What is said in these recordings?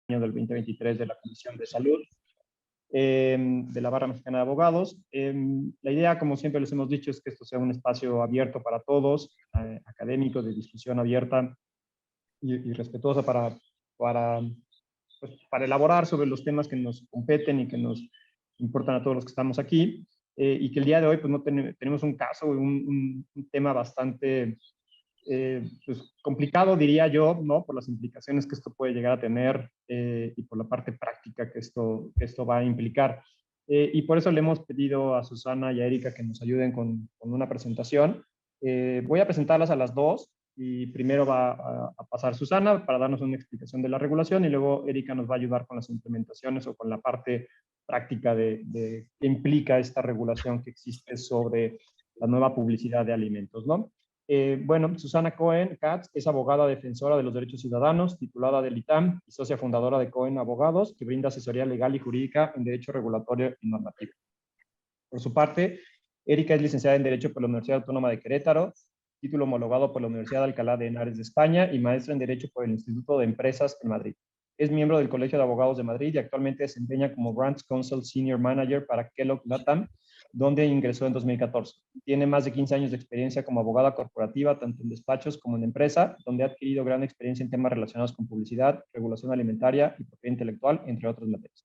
año del 2023 de la Comisión de Salud de la Barra Mexicana de Abogados. La idea, como siempre les hemos dicho, es que esto sea un espacio abierto para todos, académico, de discusión abierta y respetuosa para elaborar sobre los temas que nos competen y que nos importan a todos los que estamos aquí. Y que el día de hoy pues, no tenemos un caso, un tema bastante pues, complicado, diría yo, ¿no? Por las implicaciones que esto puede llegar a tener y por la parte práctica que esto va a implicar. Y por eso le hemos pedido a Susana y a Erika que nos ayuden con una presentación. Voy a presentarlas a las dos y primero va a pasar Susana para darnos una explicación de la regulación y luego Erika nos va a ayudar con las implementaciones o con la parte práctica de qué implica esta regulación que existe sobre la nueva publicidad de alimentos, ¿no? Bueno, Susana Cohen Katz es abogada defensora de los derechos ciudadanos, titulada del ITAM y socia fundadora de Cohen Abogados, que brinda asesoría legal y jurídica en derecho regulatorio y normativo. Por su parte, Erika es licenciada en Derecho por la Universidad Autónoma de Querétaro, título homologado por la Universidad de Alcalá de Henares de España y maestra en Derecho por el Instituto de Empresas en Madrid. Es miembro del Colegio de Abogados de Madrid y actualmente desempeña como Branch Counsel Senior Manager para Kellogg Latam, donde ingresó en 2014. Tiene más de 15 años de experiencia como abogada corporativa, tanto en despachos como en empresa, donde ha adquirido gran experiencia en temas relacionados con publicidad, regulación alimentaria y propiedad intelectual, entre otras materias.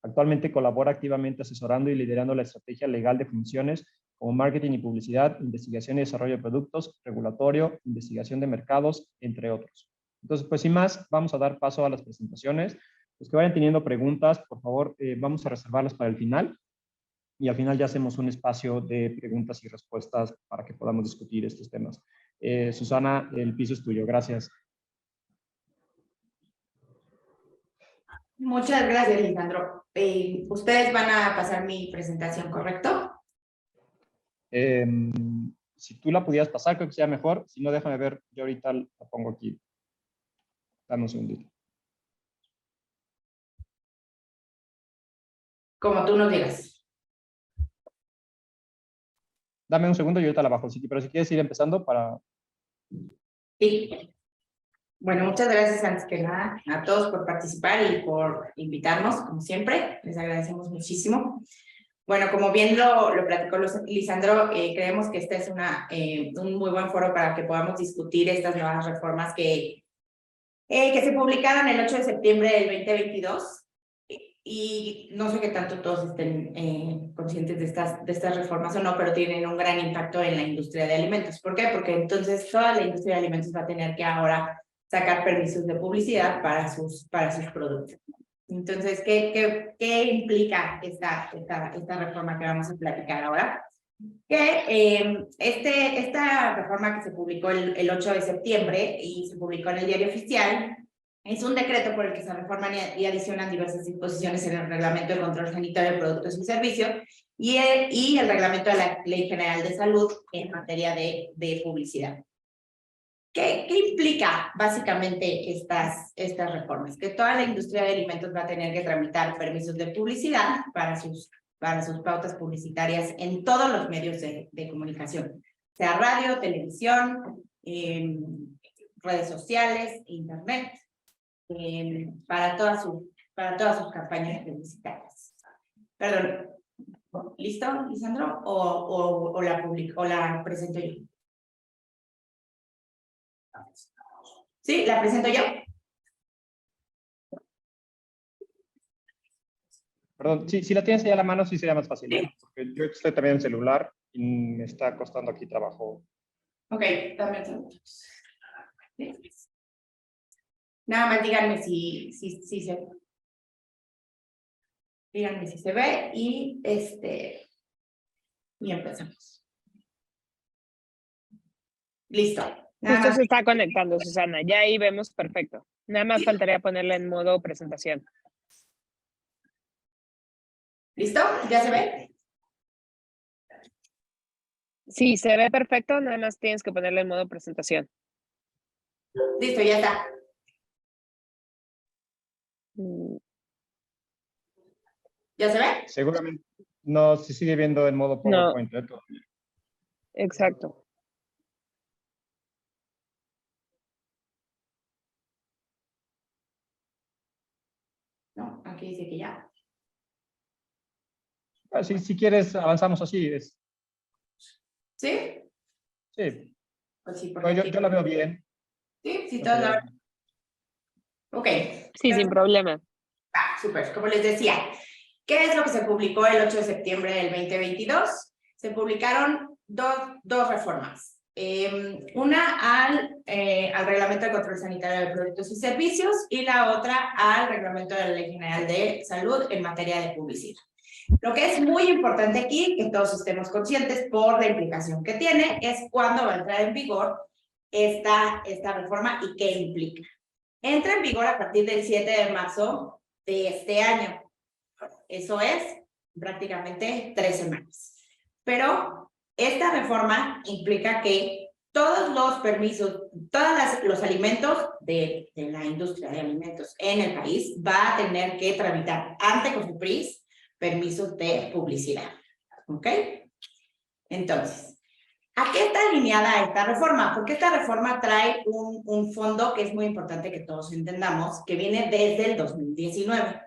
Actualmente colabora activamente asesorando y liderando la estrategia legal de funciones como marketing y publicidad, investigación y desarrollo de productos, regulatorio, investigación de mercados, entre otros. Entonces, pues sin más, vamos a dar paso a las presentaciones. Los que vayan teniendo preguntas, por favor, vamos a reservarlas para el final. Y al final ya hacemos un espacio de preguntas y respuestas para que podamos discutir estos temas. Susana, el piso es tuyo. Gracias. Muchas gracias, Lisandro. Ustedes van a pasar mi presentación, ¿correcto? Si tú la pudieras pasar, creo que sería mejor. Si no, déjame ver. Yo ahorita la pongo aquí. Dame un segundito. Como tú nos digas. Dame un segundo y ahorita la bajo. Pero si quieres ir empezando para... Sí. Bueno, muchas gracias antes que nada a todos por participar y por invitarnos, como siempre. Les agradecemos muchísimo. Bueno, como bien lo platicó Lisandro, creemos que este es un muy buen foro para que podamos discutir estas nuevas reformas que se publicaron el 8 de septiembre del 2022. Y no sé qué tanto todos estén conscientes de estas reformas o no, pero tienen un gran impacto en la industria de alimentos. ¿Por qué? Porque entonces toda la industria de alimentos va a tener que ahora sacar permisos de publicidad para sus productos. Entonces, ¿qué implica esta reforma que vamos a platicar ahora? Que esta reforma que se publicó el 8 de septiembre y se publicó en el Diario Oficial es un decreto por el que se reforman y adicionan diversas disposiciones en el Reglamento de Control Sanitario de Productos y Servicios y el Reglamento de la Ley General de Salud en materia de publicidad. ¿Qué implica básicamente estas reformas? Que toda la industria de alimentos va a tener que tramitar permisos de publicidad para sus pautas publicitarias en todos los medios de comunicación, sea radio, televisión, redes sociales, internet, para todas sus campañas publicitarias. Perdón, ¿listo, Lisandro? ¿O la presento yo? ¿Sí? ¿La presento yo? Perdón, si la tienes ahí a la mano, sí sería más fácil, ¿eh? Porque yo estoy también en celular y me está costando aquí trabajo. Ok, dame un segundo. Nada más díganme si se... Díganme si se ve y empezamos. Listo. Justo se está conectando, Susana. Ya ahí vemos perfecto. Nada más faltaría ponerla en modo presentación. ¿Listo? ¿Ya se ve? Sí, se ve perfecto. Nada más tienes que ponerla en modo presentación. Listo, ya está. ¿Ya se ve? Seguramente no se sigue viendo en modo PowerPoint. No. Exacto. ¿no? Aquí dice que ya. Si quieres, avanzamos así. ¿Sí? Sí, Pues sí, pues yo la veo bien. Sí, sí, No todos la sé. ven. Ok. Sí, sin problema. Súper. Como les decía, ¿qué es lo que se publicó el 8 de septiembre del 2022? Se publicaron dos reformas. Una al Reglamento de Control Sanitario de Productos y Servicios y la otra al Reglamento de la Ley General de Salud en materia de publicidad. Lo que es muy importante aquí, que todos estemos conscientes por la implicación que tiene, es cuándo va a entrar en vigor esta reforma y qué implica. Entra en vigor a partir del 7 de marzo de este año. Eso es prácticamente 3 semanas. Pero esta reforma implica que todos los permisos, todos los alimentos de la industria de alimentos en el país va a tener que tramitar ante COFEPRIS permisos de publicidad. ¿Ok? Entonces, ¿a qué está alineada esta reforma? Porque esta reforma trae un fondo que es muy importante que todos entendamos, que viene desde el 2019.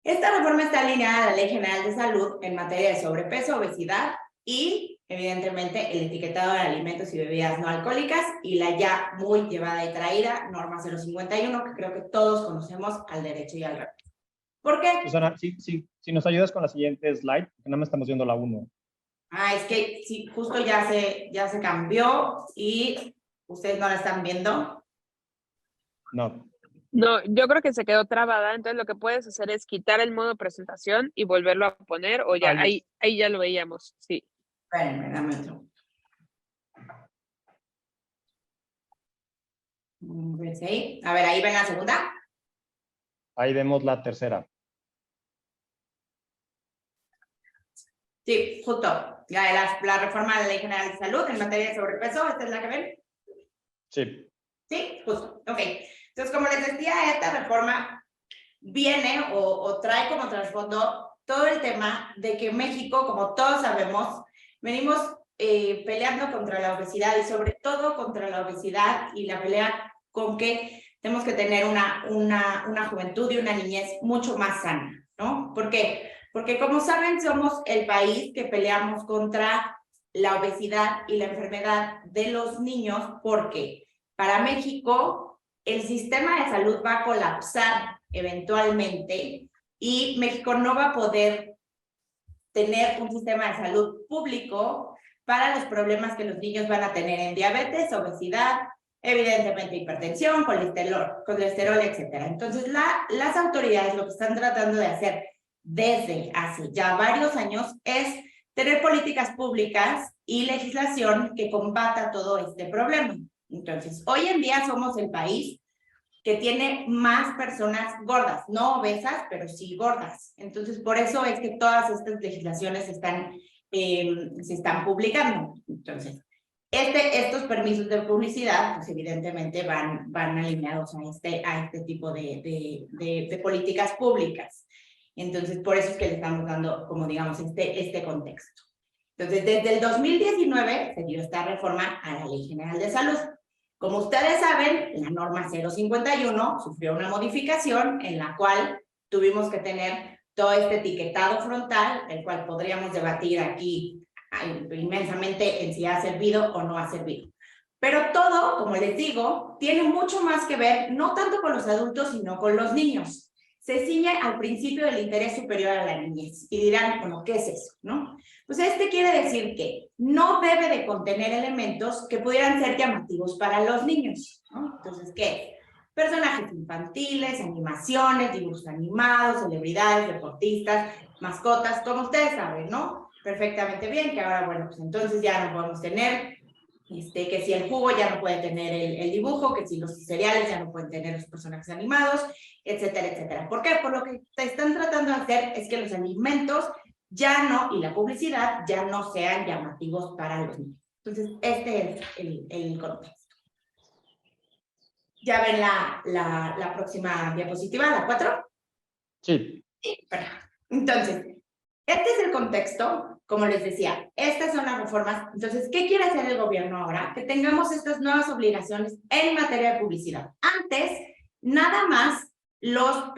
Esta reforma está alineada a la Ley General de Salud en materia de sobrepeso, obesidad y, evidentemente, el etiquetado de alimentos y bebidas no alcohólicas y la ya muy llevada y traída norma 051, que creo que todos conocemos al derecho y al revés. ¿Por qué? Susana, si nos ayudas con la siguiente slide, porque nada más estamos viendo la 1. Es que sí, justo ya se cambió y ustedes no la están viendo. No. No, yo creo que se quedó trabada, entonces lo que puedes hacer es quitar el modo presentación y volverlo a poner, o ya, ahí ya lo veíamos, sí. Espérenme, dame un segundo. A ver, ahí ven la segunda. Ahí vemos la tercera. Sí, justo. La reforma de la Ley General de Salud en materia de sobrepeso, ¿esta es la que ven? Sí. Sí, justo. Ok. Entonces, como les decía, esta reforma viene o trae como trasfondo todo el tema de que México, como todos sabemos, venimos peleando contra la obesidad y sobre todo contra la obesidad y la pelea con que tenemos que tener una juventud y una niñez mucho más sana, ¿no? ¿Por qué? Porque como saben, somos el país que peleamos contra la obesidad y la enfermedad de los niños porque para México el sistema de salud va a colapsar eventualmente y México no va a poder tener un sistema de salud público para los problemas que los niños van a tener en diabetes, obesidad, evidentemente hipertensión, colesterol, etc. Entonces, las autoridades lo que están tratando de hacer desde hace ya varios años es tener políticas públicas y legislación que combata todo este problema. Entonces, hoy en día somos el país que tiene más personas gordas, no obesas, pero sí gordas. Entonces, por eso es que todas estas legislaciones se están publicando. Entonces, estos permisos de publicidad, pues evidentemente van alineados a este tipo de políticas públicas. Entonces, por eso es que le estamos dando, como digamos, este contexto. Entonces, desde el 2019 se dio esta reforma a la Ley General de Salud. Como ustedes saben, la norma 051 sufrió una modificación en la cual tuvimos que tener todo este etiquetado frontal, el cual podríamos debatir aquí inmensamente en si ha servido o no ha servido. Pero todo, como les digo, tiene mucho más que ver, no tanto con los adultos, sino con los niños. Se ciñe al principio del interés superior a la niñez. Y dirán, bueno, ¿qué es eso? ¿No? Pues quiere decir que no debe de contener elementos que pudieran ser llamativos para los niños, ¿no? Entonces, ¿qué? Personajes infantiles, animaciones, dibujos animados, celebridades, deportistas, mascotas, como ustedes saben, ¿no? Perfectamente bien, que ahora, bueno, pues entonces ya no podemos tener, que si el jugo ya no puede tener el dibujo, que si los cereales ya no pueden tener los personajes animados, etcétera, etcétera. ¿Por qué? Por lo que están tratando de hacer es que los alimentos ya no, y la publicidad ya no sean llamativos para los niños. Entonces, este es el contexto. ¿Ya ven la próxima diapositiva, la 4? Sí. Sí, perfecto. Entonces, este es el contexto, como les decía, estas son las reformas. Entonces, ¿qué quiere hacer el gobierno ahora? Que tengamos estas nuevas obligaciones en materia de publicidad. Antes, nada más los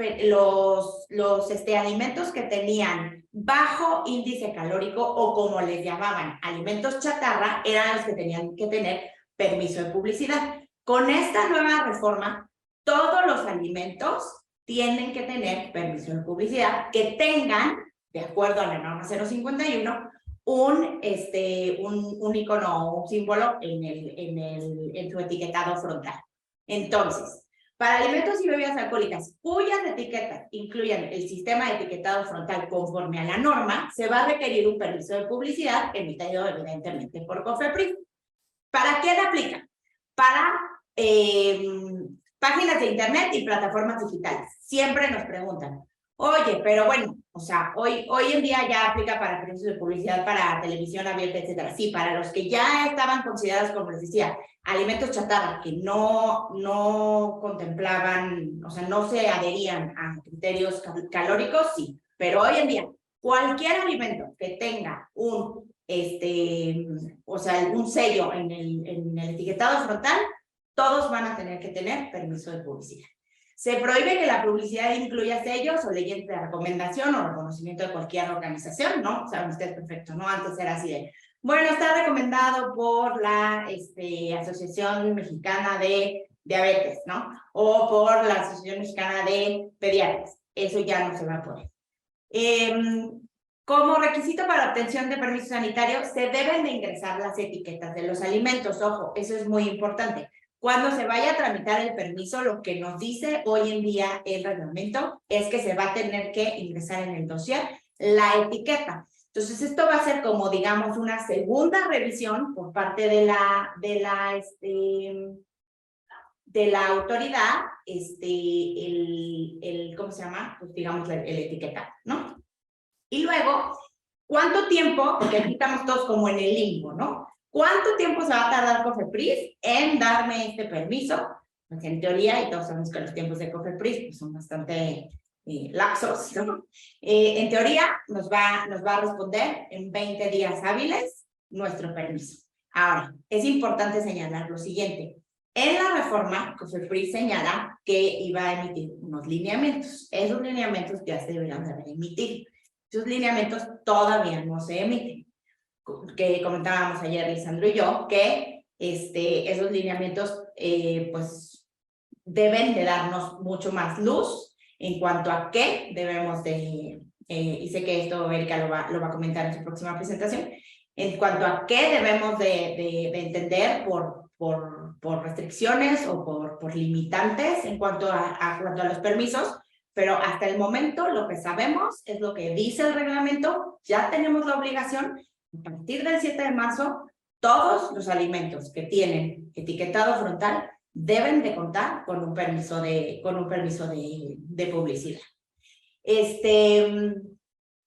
alimentos que tenían bajo índice calórico o como les llamaban alimentos chatarra eran los que tenían que tener permiso de publicidad. Con esta nueva reforma, todos los alimentos tienen que tener permiso de publicidad que tengan, de acuerdo a la norma 051, un icono o un símbolo en su etiquetado frontal. Entonces, para alimentos y bebidas alcohólicas cuyas etiquetas incluyan el sistema de etiquetado frontal conforme a la norma, se va a requerir un permiso de publicidad emitido evidentemente por COFEPRIS. ¿Para qué le aplica? Para páginas de internet y plataformas digitales. Siempre nos preguntan, oye, pero bueno, o sea, hoy en día ya aplica para permisos de publicidad para televisión abierta, etcétera. Sí, para los que ya estaban considerados, como les decía, alimentos chatarra, que no contemplaban, o sea, no se adherían a criterios calóricos, sí. Pero hoy en día, cualquier alimento que tenga un sello en el etiquetado frontal, todos van a tener que tener permiso de publicidad. Se prohíbe que la publicidad incluya sellos o leyes de recomendación o reconocimiento de cualquier organización, ¿no? Saben ustedes perfecto, ¿no? Antes era así de, bueno, está recomendado por la Asociación Mexicana de Diabetes, ¿no? O por la Asociación Mexicana de Pediatras. Eso ya no se va a poder. Como requisito para obtención de permiso sanitario, se deben de ingresar las etiquetas de los alimentos. Ojo, eso es muy importante. Cuando se vaya a tramitar el permiso, lo que nos dice hoy en día el reglamento es que se va a tener que ingresar en el dossier la etiqueta. Entonces, esto va a ser como, digamos, una segunda revisión por parte de la autoridad, ¿cómo se llama? Pues digamos, el etiquetado, ¿no? Y luego, ¿cuánto tiempo? Porque aquí estamos todos como en el limbo, ¿no? ¿Cuánto tiempo se va a tardar COFEPRIS en darme este permiso? Pues en teoría, y todos sabemos que los tiempos de COFEPRIS pues, son bastante lapsos, ¿no? En teoría, nos va a responder en 20 días hábiles nuestro permiso. Ahora, es importante señalar lo siguiente. En la reforma, COFEPRIS señala que iba a emitir unos lineamientos. Esos lineamientos ya se deberán de haber emitido. Esos lineamientos todavía no se emiten. Que comentábamos ayer Lisandro y yo, que esos lineamientos pues deben de darnos mucho más luz en cuanto a qué debemos de, y sé que esto Erika lo va a comentar en su próxima presentación, en cuanto a qué debemos de entender por restricciones o por limitantes en cuanto a los permisos, pero hasta el momento lo que sabemos es lo que dice el reglamento, ya tenemos la obligación. A partir del 7 de marzo, todos los alimentos que tienen etiquetado frontal deben de contar con un permiso de publicidad.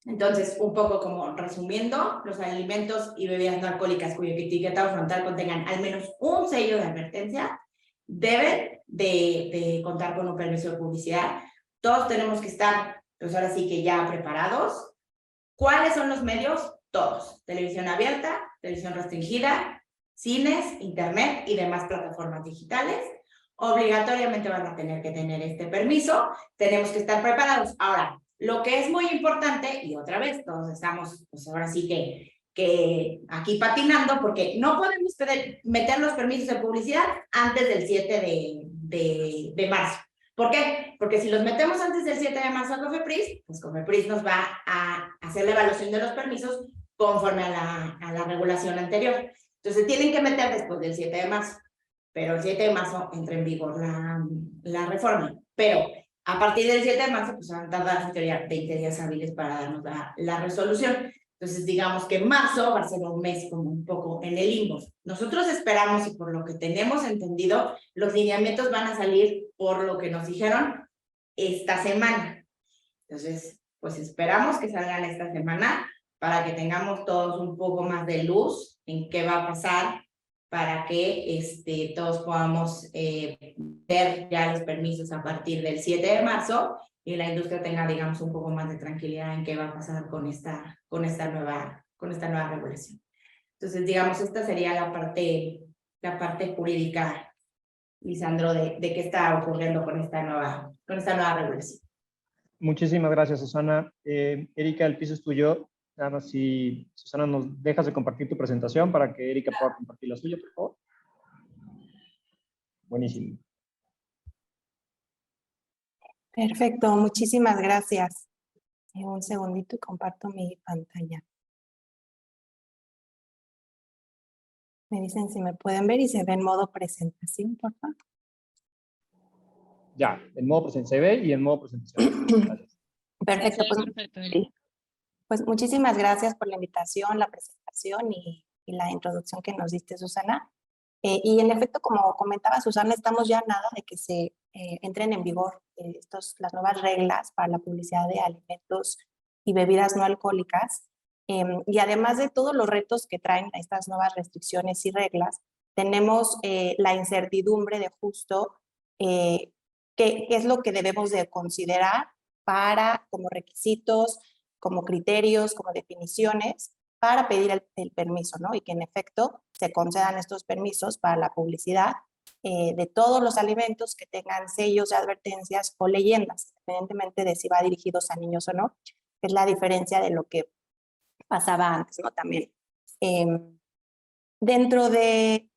Entonces, un poco como resumiendo, los alimentos y bebidas no alcohólicas cuyo etiquetado frontal contengan al menos un sello de advertencia deben de contar con un permiso de publicidad. Todos tenemos que estar, pues ahora sí que ya preparados. ¿Cuáles son los medios? Todos. Televisión abierta, televisión restringida, cines, internet y demás plataformas digitales. Obligatoriamente van a tener que tener este permiso. Tenemos que estar preparados. Ahora, lo que es muy importante, y otra vez, todos estamos, pues ahora sí que aquí patinando, porque no podemos meter los permisos de publicidad antes del 7 de marzo. ¿Por qué? Porque si los metemos antes del 7 de marzo a COFEPRIS, pues COFEPRIS nos va a hacer la evaluación de los permisos conforme a la regulación anterior. Entonces, tienen que meter después del 7 de marzo, pero el 7 de marzo entra en vigor la reforma. Pero a partir del 7 de marzo, pues van a tardar en teoría 20 días hábiles para darnos la resolución. Entonces, digamos que marzo va a ser un mes como un poco en el limbo. Nosotros esperamos, y por lo que tenemos entendido, los lineamientos van a salir por lo que nos dijeron esta semana. Entonces, pues esperamos que salgan esta semana para que tengamos todos un poco más de luz en qué va a pasar, para que todos podamos ver ya los permisos a partir del 7 de marzo y la industria tenga, digamos, un poco más de tranquilidad en qué va a pasar con esta nueva regulación. Entonces, digamos, esta sería la parte jurídica Lisandro, de qué está ocurriendo con esta nueva regulación. Muchísimas gracias, Susana. Erika, el piso es tuyo. Nada más si, Susana, nos dejas de compartir tu presentación para que Erika pueda compartir la suya, por favor. Buenísimo. Perfecto, muchísimas gracias. Un segundito y comparto mi pantalla. Me dicen si me pueden ver y se ve en modo presentación, por favor. Ya, en modo presentación se ve y en modo presentación. Gracias. Perfecto, Perfecto, Eri. pues muchísimas gracias por la invitación, la presentación y la introducción que nos diste, Susana. Y en efecto, como comentaba Susana, estamos ya a nada de que se entren en vigor las nuevas reglas para la publicidad de alimentos y bebidas no alcohólicas. Y además de todos los retos que traen estas nuevas restricciones y reglas, tenemos la incertidumbre de justo qué es lo que debemos de considerar para, como requisitos, como criterios, como definiciones, para pedir el permiso, ¿no? Y que en efecto se concedan estos permisos para la publicidad de todos los alimentos que tengan sellos de advertencias o leyendas, independientemente de si va dirigidos a niños o no, que es la diferencia de lo que pasaba antes, ¿no? También. Dentro de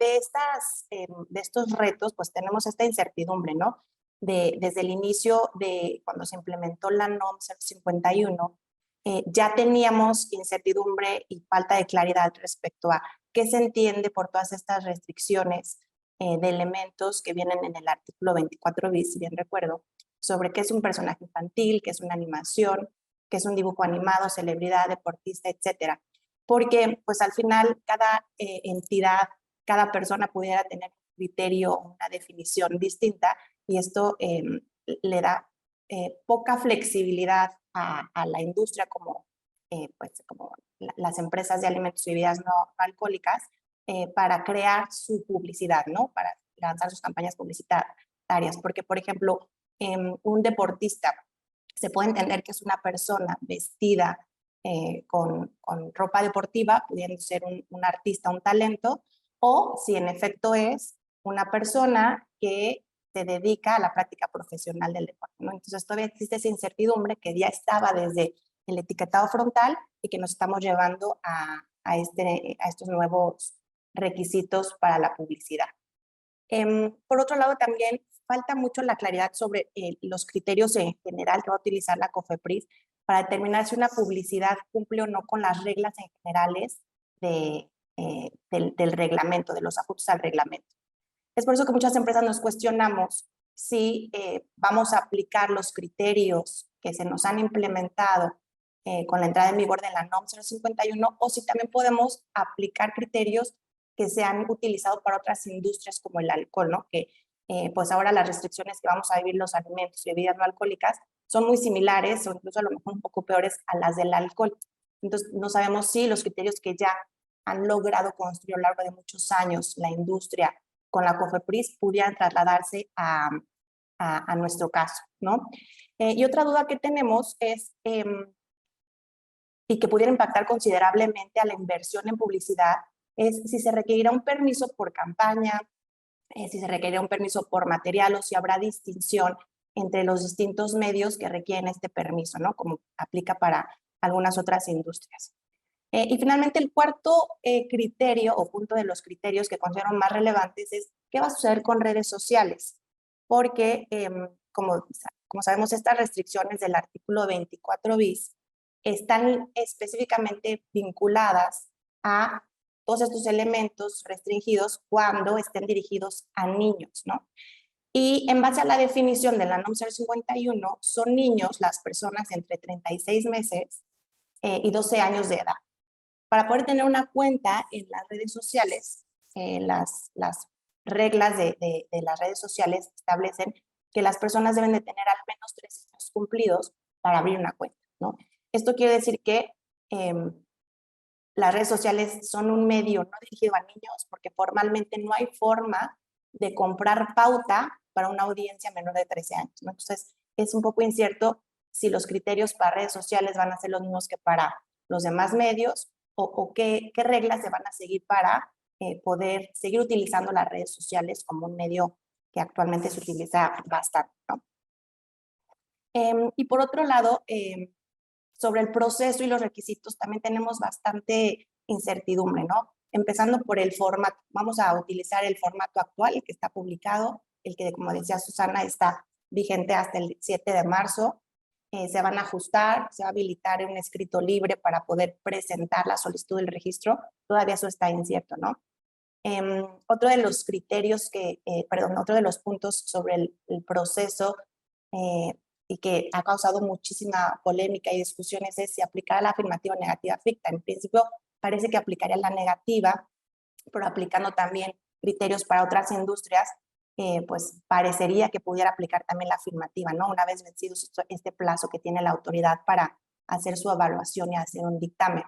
estos retos, pues tenemos esta incertidumbre, ¿no? Desde el inicio de cuando se implementó la NOM 051, ya teníamos incertidumbre y falta de claridad respecto a qué se entiende por todas estas restricciones de elementos que vienen en el artículo 24 bis, si bien recuerdo, sobre qué es un personaje infantil, qué es una animación, qué es un dibujo animado, celebridad, deportista, etcétera. Porque pues al final cada entidad, cada persona pudiera tener un criterio, una definición distinta y esto le da poca flexibilidad a la industria como, como las empresas de alimentos y bebidas no alcohólicas para crear su publicidad, ¿no? Para lanzar sus campañas publicitarias. Porque, por ejemplo, un deportista se puede entender que es una persona vestida con ropa deportiva, pudiendo ser un artista, un talento, o si en efecto es una persona que se dedica a la práctica profesional del deporte, ¿no? Entonces todavía existe esa incertidumbre que ya estaba desde el etiquetado frontal y que nos estamos llevando a estos nuevos requisitos para la publicidad. Por otro lado, también falta mucho la claridad sobre los criterios en general que va a utilizar la COFEPRIS para determinar si una publicidad cumple o no con las reglas en generales del reglamento, de los ajustes al reglamento. Es por eso que muchas empresas nos cuestionamos si vamos a aplicar los criterios que se nos han implementado con la entrada en vigor de la NOM 051 o si también podemos aplicar criterios que se han utilizado para otras industrias como el alcohol, ¿no? Que pues ahora las restricciones que vamos a vivir los alimentos y bebidas no alcohólicas son muy similares o incluso a lo mejor un poco peores a las del alcohol. Entonces no sabemos si los criterios que ya han logrado construir a lo largo de muchos años la industria con la COFEPRIS pudieran trasladarse a nuestro caso, ¿no? Y otra duda que tenemos es, y que pudiera impactar considerablemente a la inversión en publicidad, es si se requerirá un permiso por campaña, si se requerirá un permiso por material o si habrá distinción entre los distintos medios que requieren este permiso, ¿no? Como aplica para algunas otras industrias. Y finalmente el cuarto criterio o punto de los criterios que considero más relevantes es qué va a suceder con redes sociales, porque como sabemos estas restricciones del artículo 24 bis están específicamente vinculadas a todos estos elementos restringidos cuando estén dirigidos a niños, ¿no? Y en base a la definición de la NOM 051, son niños las personas entre 36 meses y 12 años de edad. Para poder tener una cuenta en las redes sociales, las reglas de las redes sociales establecen que las personas deben de tener al menos 3 años cumplidos para abrir una cuenta, ¿no? Esto quiere decir que las redes sociales son un medio no dirigido a niños porque formalmente no hay forma de comprar pauta para una audiencia menor de 13 años, ¿no? Entonces, es un poco incierto si los criterios para redes sociales van a ser los mismos que para los demás medios o qué reglas se van a seguir para poder seguir utilizando las redes sociales como un medio actualmente se utiliza bastante, ¿no? Y por otro lado, sobre el proceso y los requisitos también tenemos bastante incertidumbre, ¿no? Empezando por el formato. Vamos a utilizar el formato actual, el que está publicado, el que, como decía Susana, está vigente hasta el 7 de marzo. Se van a ajustar, se va a habilitar un escrito libre para poder presentar la solicitud del registro. Todavía eso está incierto, ¿no? Otro de los criterios otro de los puntos sobre el proceso y que ha causado muchísima polémica y discusiones es si aplicará la afirmativa o negativa ficta. En principio parece que aplicaría la negativa, pero aplicando también criterios para otras industrias, pues parecería que pudiera aplicar también la afirmativa, ¿no? Una vez vencido este plazo que tiene la autoridad para hacer su evaluación y hacer un dictamen.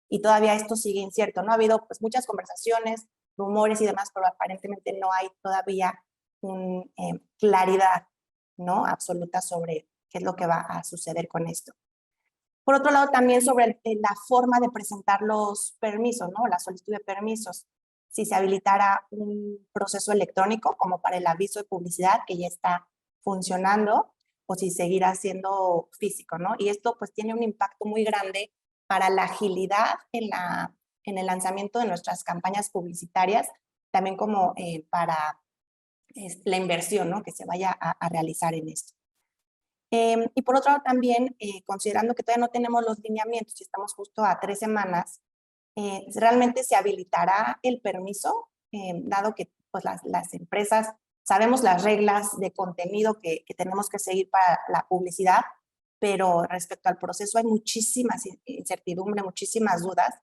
Y todavía esto sigue incierto, ¿no? Ha habido pues muchas conversaciones, rumores y demás, pero aparentemente no hay todavía una claridad, ¿no? Absoluta sobre qué es lo que va a suceder con esto. Por otro lado, también sobre la forma de presentar los permisos, ¿no? La solicitud de permisos. Si se habilitara un proceso electrónico como para el aviso de publicidad que ya está funcionando, o si seguirá siendo físico, ¿no? Y esto pues tiene un impacto muy grande para la agilidad en el lanzamiento de nuestras campañas publicitarias, también como para la inversión, ¿no? Que se vaya a realizar en esto. Y por otro lado también, considerando que todavía no tenemos los lineamientos y estamos justo a 3 semanas, ¿realmente se habilitará el permiso? Dado que pues, las empresas sabemos las reglas de contenido que tenemos que seguir para la publicidad, pero respecto al proceso hay muchísimas incertidumbre, muchísimas dudas,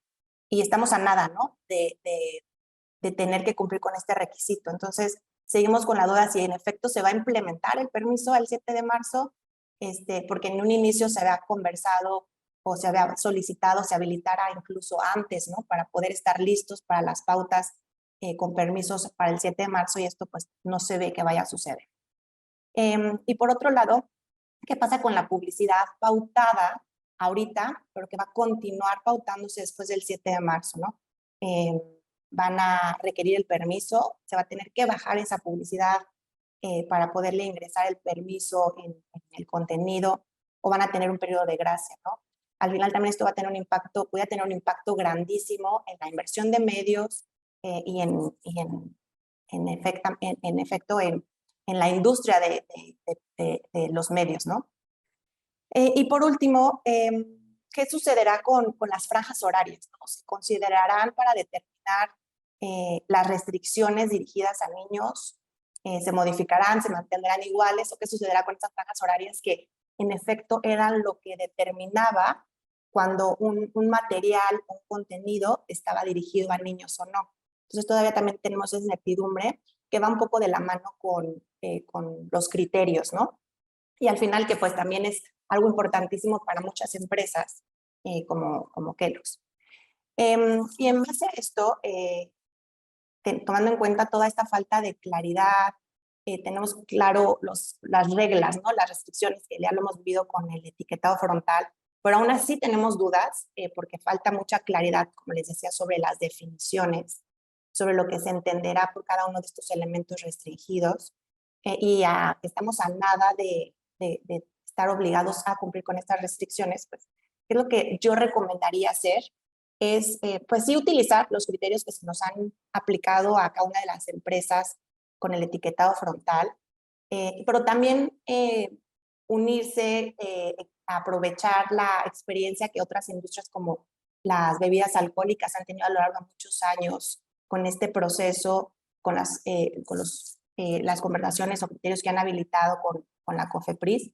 y estamos a nada, ¿no? De tener que cumplir con este requisito. Entonces, seguimos con la duda si en efecto se va a implementar el permiso el 7 de marzo, porque en un inicio se había conversado o se había solicitado, se habilitara incluso antes, ¿no? Para poder estar listos para las pautas con permisos para el 7 de marzo y esto pues no se ve que vaya a suceder. Y por otro lado, ¿qué pasa con la publicidad pautada ahorita, pero que va a continuar pautándose después del 7 de marzo, ¿no? Van a requerir el permiso, se va a tener que bajar esa publicidad para poderle ingresar el permiso en el contenido, o van a tener un periodo de gracia, ¿no? Al final también esto va a tener un impacto, puede tener un impacto grandísimo en la inversión de medios y en efecto en la industria de los medios, ¿no? Y por último, ¿qué sucederá con las franjas horarias, ¿no? ¿Se considerarán para determinar las restricciones dirigidas a niños? ¿Se modificarán, se mantendrán iguales? ¿O qué sucederá con estas franjas horarias que en efecto eran lo que determinaba cuando un material, un contenido estaba dirigido a niños o no? Entonces todavía también tenemos esa incertidumbre que va un poco de la mano con los criterios, ¿no? Y al final que pues también es algo importantísimo para muchas empresas como Kellogg's. Y en base a esto, tomando en cuenta toda esta falta de claridad, tenemos claro las reglas, ¿no? Las restricciones que ya lo hemos vivido con el etiquetado frontal, pero aún así tenemos dudas porque falta mucha claridad, como les decía, sobre las definiciones, sobre lo que se entenderá por cada uno de estos elementos restringidos y estamos a nada de estar obligados a cumplir con estas restricciones, pues, ¿qué es lo que yo recomendaría hacer? Es, pues sí, utilizar los criterios que se nos han aplicado a cada una de las empresas con el etiquetado frontal, pero también unirse, aprovechar la experiencia que otras industrias como las bebidas alcohólicas han tenido a lo largo de muchos años con este proceso, con las conversaciones o criterios que han habilitado con la COFEPRIS.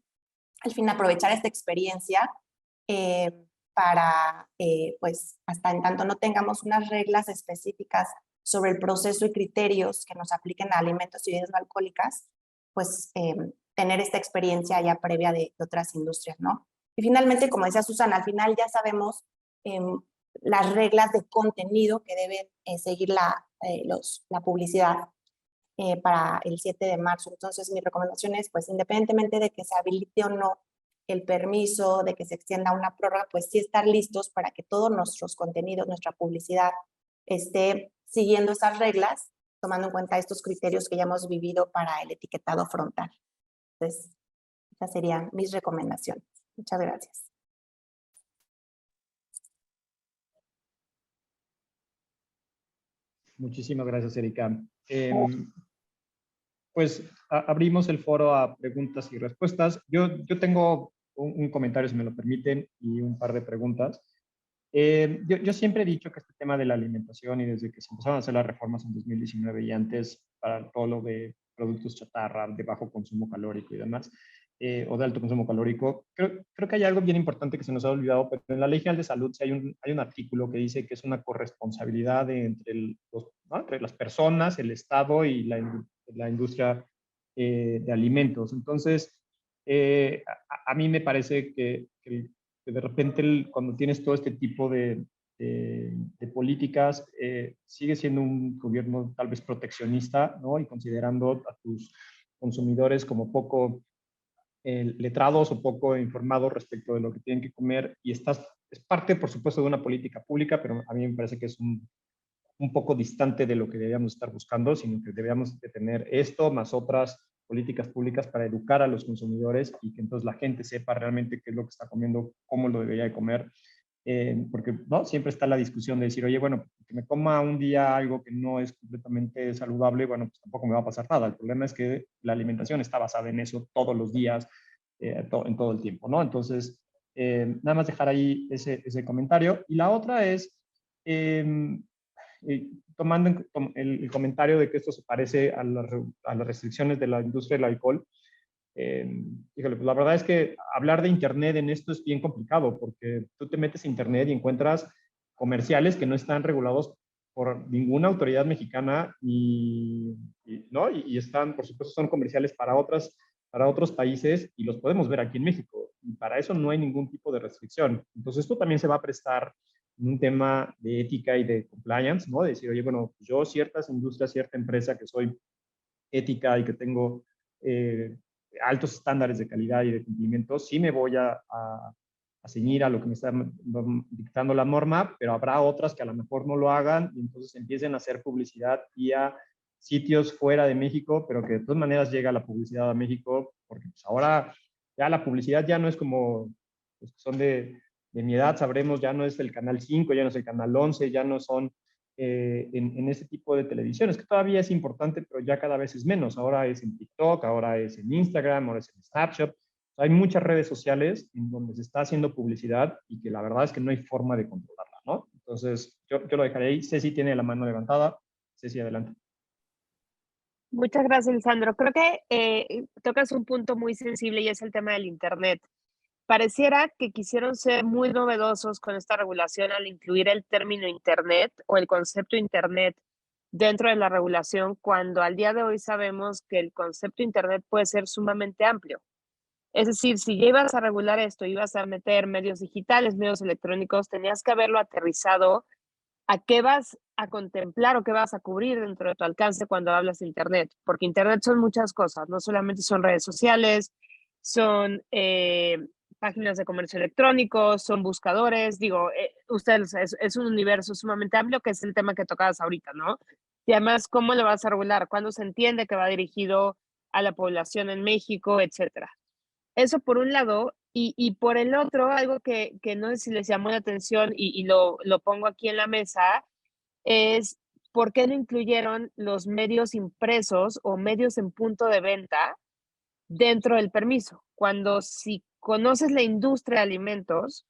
Al fin, aprovechar esta experiencia para, pues, hasta en tanto no tengamos unas reglas específicas sobre el proceso y criterios que nos apliquen a alimentos y bebidas no alcohólicas, pues tener esta experiencia ya previa de otras industrias, ¿no? Y finalmente, como decía Susana, al final ya sabemos las reglas de contenido que deben seguir la publicidad para el 7 de marzo. Entonces, mi recomendación es, pues, independientemente de que se habilite o no el permiso, de que se extienda una prórroga, pues sí estar listos para que todos nuestros contenidos, nuestra publicidad, esté siguiendo esas reglas tomando en cuenta estos criterios que ya hemos vivido para el etiquetado frontal. Entonces, esas serían mis recomendaciones. Muchas gracias. Muchísimas gracias, Erika. Pues abrimos el foro a preguntas y respuestas. Yo tengo un comentario, si me lo permiten, y un par de preguntas. Yo siempre he dicho que este tema de la alimentación, y desde que se empezaron a hacer las reformas en 2019 y antes para todo lo de productos chatarra, de bajo consumo calórico y demás, o de alto consumo calórico, creo que hay algo bien importante que se nos ha olvidado, pero en la Ley General de Salud sí hay un artículo que dice que es una corresponsabilidad ¿no? Entre las personas, el Estado y la industria de alimentos. Entonces, a mí me parece que de repente cuando tienes todo este tipo de políticas, sigue siendo un gobierno tal vez proteccionista, ¿no? Y considerando a tus consumidores como poco letrados o poco informados respecto de lo que tienen que comer, y es parte, por supuesto, de una política pública, pero a mí me parece que es un poco distante de lo que deberíamos estar buscando, sino que deberíamos de tener esto más otras políticas públicas para educar a los consumidores y que entonces la gente sepa realmente qué es lo que está comiendo, cómo lo debería de comer, porque ¿no? Siempre está la discusión de decir, oye, bueno, que me coma un día algo que no es completamente saludable, bueno, pues tampoco me va a pasar nada. El problema es que la alimentación está basada en eso todos los días, en todo el tiempo, ¿no? Entonces, nada más dejar ahí ese comentario. Y la otra es, tomando el comentario de que esto se parece a las restricciones de la industria del alcohol, híjole, pues la verdad es que hablar de Internet en esto es bien complicado, porque tú te metes a Internet y encuentras comerciales que no están regulados por ninguna autoridad mexicana ¿no? Y están, por supuesto, son comerciales para otros países y los podemos ver aquí en México. Y para eso no hay ningún tipo de restricción. Entonces, esto también se va a prestar en un tema de ética y de compliance, ¿no? De decir, oye, bueno, yo ciertas industrias, cierta empresa que soy ética y que tengo altos estándares de calidad y de cumplimiento, sí me voy a ceñir a lo que me está dictando la norma, pero habrá otras que a lo mejor no lo hagan y entonces empiecen a hacer publicidad vía sitios fuera de México, pero que de todas maneras llega la publicidad a México, porque pues ahora ya la publicidad ya no es como los que son de mi edad, sabremos, ya no es el canal 5, ya no es el canal 11, ya no son en ese tipo de televisiones, que todavía es importante, pero ya cada vez es menos. Ahora es en TikTok, ahora es en Instagram, ahora es en Snapchat. Hay muchas redes sociales en donde se está haciendo publicidad y que la verdad es que no hay forma de controlarla, ¿no? Entonces, yo lo dejaré ahí. Ceci tiene la mano levantada. Ceci, adelante. Muchas gracias, Lisandro. Creo que tocas un punto muy sensible y es el tema del Internet. Pareciera que quisieron ser muy novedosos con esta regulación al incluir el término Internet o el concepto Internet dentro de la regulación, cuando al día de hoy sabemos que el concepto Internet puede ser sumamente amplio. Es decir, si ya ibas a regular esto, ibas a meter medios digitales, medios electrónicos, tenías que haberlo aterrizado a qué vas a contemplar o qué vas a cubrir dentro de tu alcance cuando hablas de Internet, porque Internet son muchas cosas, no solamente son redes sociales, son páginas de comercio electrónico, son buscadores, digo, ustedes, es un universo sumamente amplio que es el tema que tocabas ahorita, ¿no? Y además, ¿cómo lo vas a regular? ¿Cuándo se entiende que va dirigido a la población en México, etcétera? Eso por un lado, y por el otro, algo que no sé si les llamó la atención y lo pongo aquí en la mesa, es por qué no incluyeron los medios impresos o medios en punto de venta dentro del permiso. Cuando si conoces la industria de alimentos,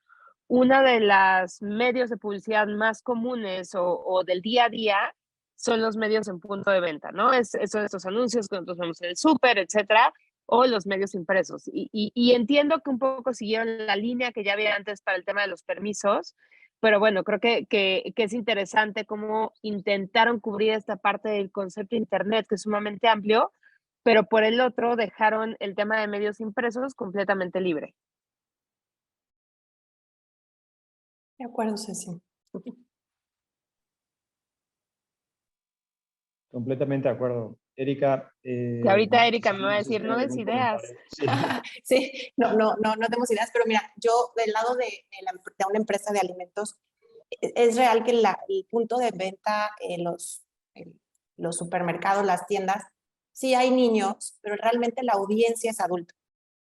una de las medios de publicidad más comunes o del día a día son los medios en punto de venta, ¿no? Son estos anuncios que nosotros vemos en el súper, etcétera, o los medios impresos. Y entiendo que un poco siguieron la línea que ya había antes para el tema de los permisos, pero bueno, creo que es interesante cómo intentaron cubrir esta parte del concepto de Internet, que es sumamente amplio, pero por el otro dejaron el tema de medios impresos completamente libre. De acuerdo, Ceci. Completamente de acuerdo. Erika. Que ahorita Erika me va a decir, no des ¿algún ideas. comentario? Sí. Sí, no tenemos ideas, pero mira, yo del lado de una empresa de alimentos, es real que el punto de venta, los supermercados, las tiendas, sí hay niños, pero realmente la audiencia es adulta.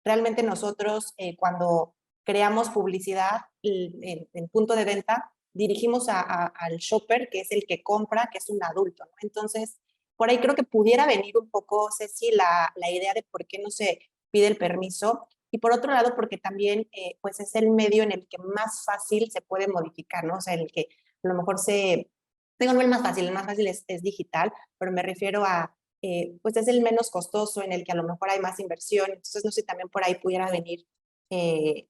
Realmente nosotros cuando creamos publicidad en punto de venta, dirigimos al shopper, que es el que compra, que es un adulto, ¿no? Entonces, por ahí creo que pudiera venir un poco, Ceci, la idea de por qué no se pide el permiso. Y por otro lado, porque también pues es el medio en el que más fácil se puede modificar, ¿no? O sea, en el que a lo mejor digo, no el más fácil es digital, pero me refiero a, pues es el menos costoso, en el que a lo mejor hay más inversión. Entonces, no sé, también por ahí pudiera venir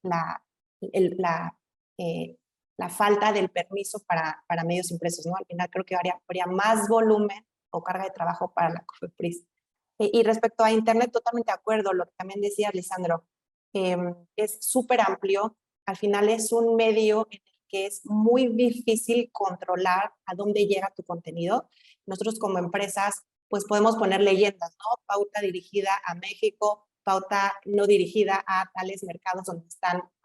la, el- la, eh, la falta del permiso para medios impresos, ¿no? Al final creo que habría más volumen o carga de trabajo para la COFEPRIS. Y respecto a Internet, totalmente de acuerdo, lo que también decía Lisandro, es súper amplio, al final es un medio en el que es muy difícil controlar a dónde llega tu contenido. Nosotros como empresas, pues podemos poner leyendas, ¿no? Pauta dirigida a México, pauta no dirigida a tales mercados donde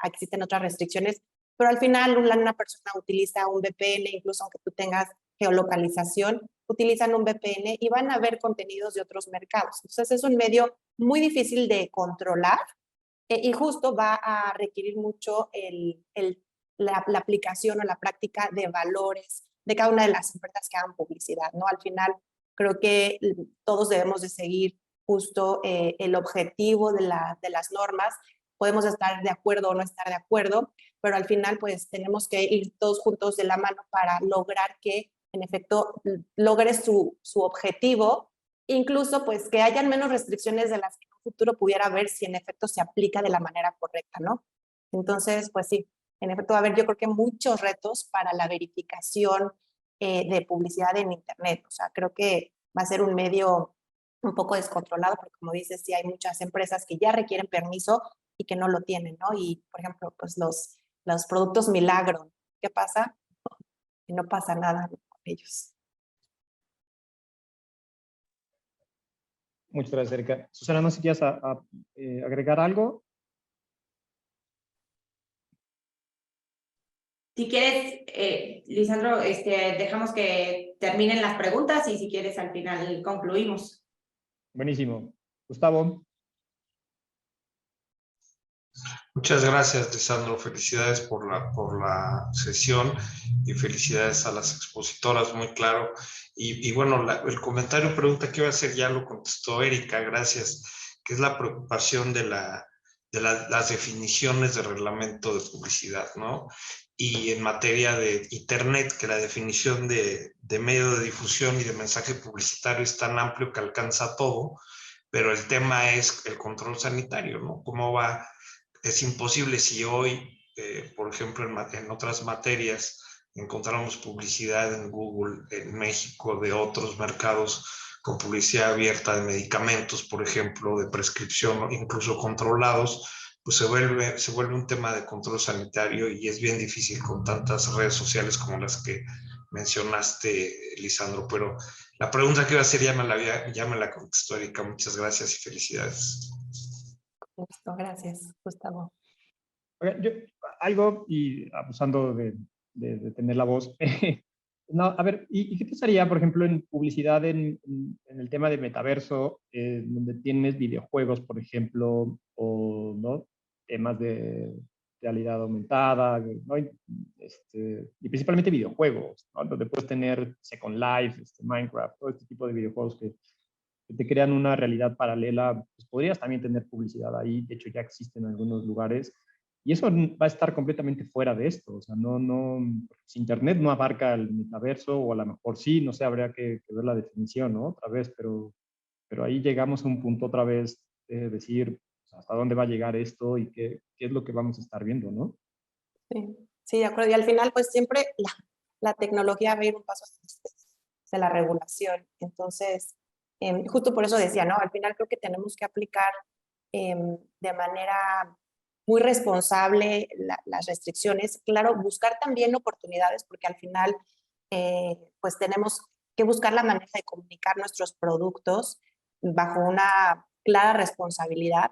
existen otras restricciones, pero al final una persona utiliza un VPN, incluso aunque tú tengas geolocalización, utilizan un VPN y van a ver contenidos de otros mercados. Entonces es un medio muy difícil de controlar y justo va a requerir mucho la aplicación o la práctica de valores de cada una de las empresas que hagan publicidad, ¿no? Al final creo que todos debemos de seguir justo el objetivo de las normas. Podemos estar de acuerdo o no estar de acuerdo, pero al final pues tenemos que ir todos juntos de la mano para lograr que en efecto logre su objetivo, incluso pues que hayan menos restricciones de las que en un futuro pudiera haber si en efecto se aplica de la manera correcta, ¿no? Entonces, pues sí, en efecto va a haber yo creo que muchos retos para la verificación de publicidad en Internet. O sea, creo que va a ser un medio un poco descontrolado, porque como dices, sí hay muchas empresas que ya requieren permiso y que no lo tienen, ¿no? Y, por ejemplo, pues los productos milagro, ¿qué pasa? Y no pasa nada con ellos. Muchas gracias, Erika. Susana, no sé si quieres agregar algo. Si quieres, Lisandro, dejamos que terminen las preguntas y si quieres al final concluimos. Buenísimo. Gustavo. Muchas gracias, Lisandro. Felicidades por la sesión y felicidades a las expositoras, muy claro. Y bueno, el comentario pregunta qué va a hacer ya lo contestó Erika, gracias, que es la preocupación de las definiciones de reglamento de publicidad, ¿no? Y en materia de Internet, que la definición de medio de difusión y de mensaje publicitario es tan amplio que alcanza todo, pero el tema es el control sanitario, ¿no? ¿Cómo va? Es imposible si hoy, por ejemplo, en otras materias encontramos publicidad en Google, en México, de otros mercados con publicidad abierta de medicamentos, por ejemplo, de prescripción, incluso controlados, pues se vuelve un tema de control sanitario y es bien difícil con tantas redes sociales como las que mencionaste, Lisandro. Pero la pregunta que iba a hacer ya me la contestó Erika. Muchas gracias y felicidades. Listo, gracias, Gustavo. Algo, y abusando de tener la voz, no, a ver, ¿y qué pasaría, por ejemplo, en publicidad en el tema de metaverso, donde tienes videojuegos, por ejemplo, o ¿no? temas de realidad aumentada, ¿no? Y principalmente videojuegos, ¿no? Donde puedes tener Second Life, Minecraft, todo este tipo de videojuegos que te crean una realidad paralela, pues podrías también tener publicidad ahí, de hecho ya existen en algunos lugares, y eso va a estar completamente fuera de esto, o sea, si Internet no abarca el metaverso, o a lo mejor sí, no sé, habría que ver la definición, ¿no? Otra vez, pero ahí llegamos a un punto otra vez de decir hasta dónde va a llegar esto y qué es lo que vamos a estar viendo, ¿no? Sí, sí, de acuerdo. Y al final, pues siempre la tecnología va a ir un paso antes de la regulación. Entonces, justo por eso decía, ¿no? Al final creo que tenemos que aplicar de manera muy responsable las restricciones. Claro, buscar también oportunidades, porque al final, pues tenemos que buscar la manera de comunicar nuestros productos bajo una clara responsabilidad.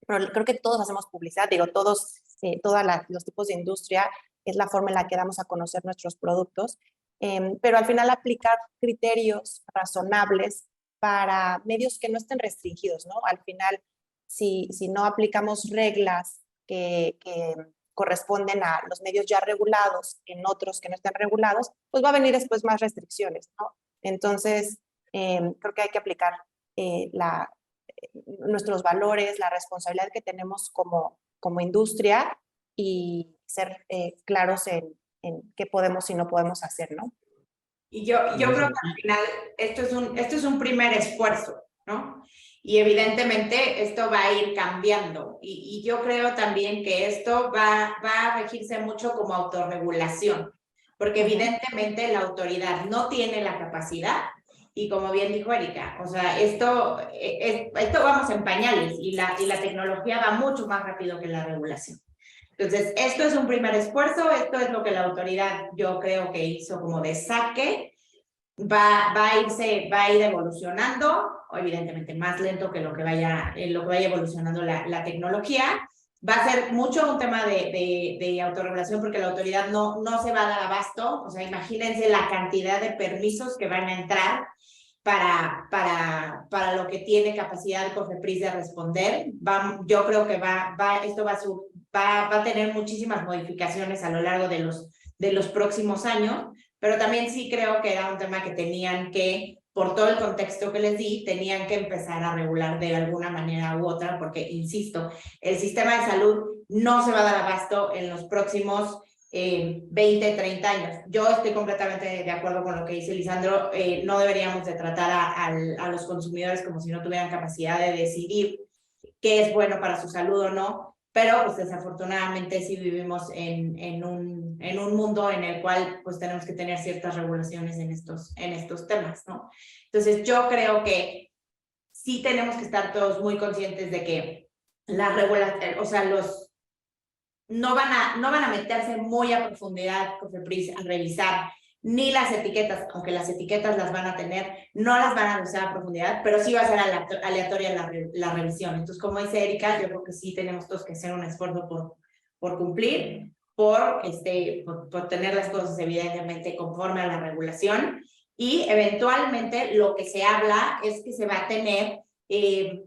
Pero creo que todos hacemos publicidad, digo, todos los tipos de industria es la forma en la que damos a conocer nuestros productos. pero al final aplicar criterios razonables para medios que no estén restringidos, ¿no? Al final, si no aplicamos reglas que corresponden a los medios ya regulados en otros que no estén regulados, pues va a venir después más restricciones, ¿no? Entonces, creo que hay que aplicar nuestros valores, la responsabilidad que tenemos como industria y ser claros en qué podemos y no podemos hacer, ¿no? Y yo creo que al final esto es un primer esfuerzo, ¿no? Y evidentemente esto va a ir cambiando. Y yo creo también que esto va a regirse mucho como autorregulación, porque evidentemente la autoridad no tiene la capacidad. Y como bien dijo Erika, o sea, esto vamos en pañales y la tecnología va mucho más rápido que la regulación. Entonces, esto es un primer esfuerzo, esto es lo que la autoridad yo creo que hizo como de saque, va a ir evolucionando, evidentemente más lento que lo que vaya evolucionando la tecnología. Va a ser mucho un tema de autorregulación porque la autoridad no se va a dar abasto, o sea, imagínense la cantidad de permisos que van a entrar para lo que tiene capacidad de COFEPRIS de responder. Yo creo que esto va a tener muchísimas modificaciones a lo largo de los próximos años, pero también sí creo que era un tema que tenían que, por todo el contexto que les di, tenían que empezar a regular de alguna manera u otra, porque, insisto, el sistema de salud no se va a dar abasto en los próximos 20, 30 años. Yo estoy completamente de acuerdo con lo que dice Lisandro. No deberíamos de tratar a los consumidores como si no tuvieran capacidad de decidir qué es bueno para su salud o no, pero pues desafortunadamente sí vivimos en un mundo en el cual pues tenemos que tener ciertas regulaciones en estos temas, ¿no? Entonces yo creo que sí tenemos que estar todos muy conscientes de que la regulación, o sea, no van a meterse muy a profundidad COFEPRIS a revisar ni las etiquetas, aunque las etiquetas las van a tener, no las van a revisar a profundidad, pero sí va a ser aleatoria la revisión. Entonces, como dice Erika, yo creo que sí tenemos todos que hacer un esfuerzo por cumplir, por tener las cosas evidentemente conforme a la regulación, y eventualmente lo que se habla es que se va a tener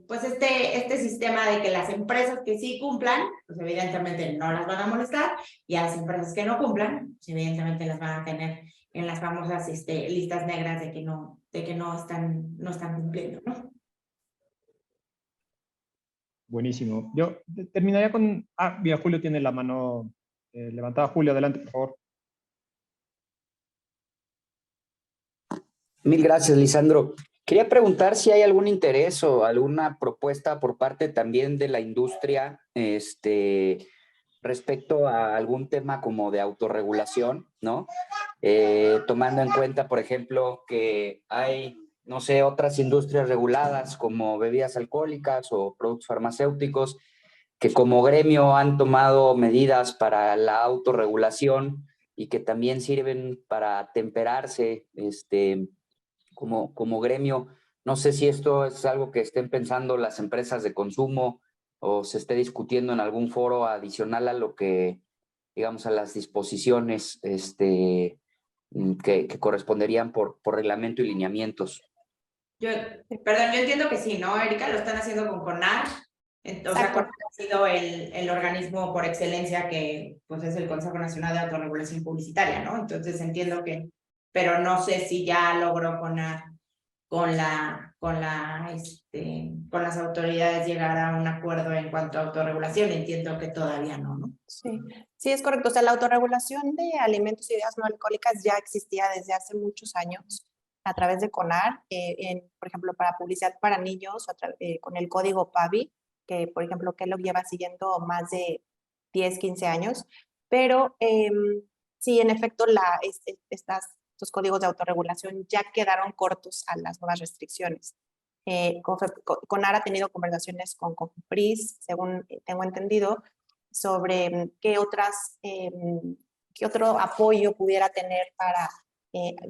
pues este sistema de que las empresas que sí cumplan, pues evidentemente no las van a molestar, y a las empresas que no cumplan, pues evidentemente las van a tener en las famosas listas negras de que no están cumpliendo, ¿no? Buenísimo. Yo terminaría con... mira, Julio tiene la mano levantada. Julio, adelante, por favor. Mil gracias, Lisandro. Quería preguntar si hay algún interés o alguna propuesta por parte también de la industria respecto a algún tema como de autorregulación, ¿no? Tomando en cuenta, por ejemplo, que hay, no sé, otras industrias reguladas como bebidas alcohólicas o productos farmacéuticos que como gremio han tomado medidas para la autorregulación y que también sirven para temperarse, como gremio. No sé si esto es algo que estén pensando las empresas de consumo o se esté discutiendo en algún foro adicional a lo que, digamos, a las disposiciones que corresponderían por reglamento y lineamientos. Yo entiendo que sí, ¿no, Erika? Lo están haciendo con CONAR. O sea, CONAR ha sido el organismo por excelencia que pues es el Consejo Nacional de Autorregulación Publicitaria, ¿no? Entonces entiendo que, pero no sé si ya logró CONAR con las autoridades llegar a un acuerdo en cuanto a autorregulación. Entiendo que todavía no, ¿no? Sí, es correcto. O sea, la autorregulación de alimentos y bebidas no alcohólicas ya existía desde hace muchos años a través de CONAR, por ejemplo, para publicidad para niños, con el código PAVI, que por ejemplo Kellogg lleva siguiendo más de 10, 15 años, pero sí, en efecto, estos códigos de autorregulación ya quedaron cortos a las nuevas restricciones. CONAR ha tenido conversaciones con COFEPRIS, según tengo entendido, sobre qué otro apoyo pudiera tener para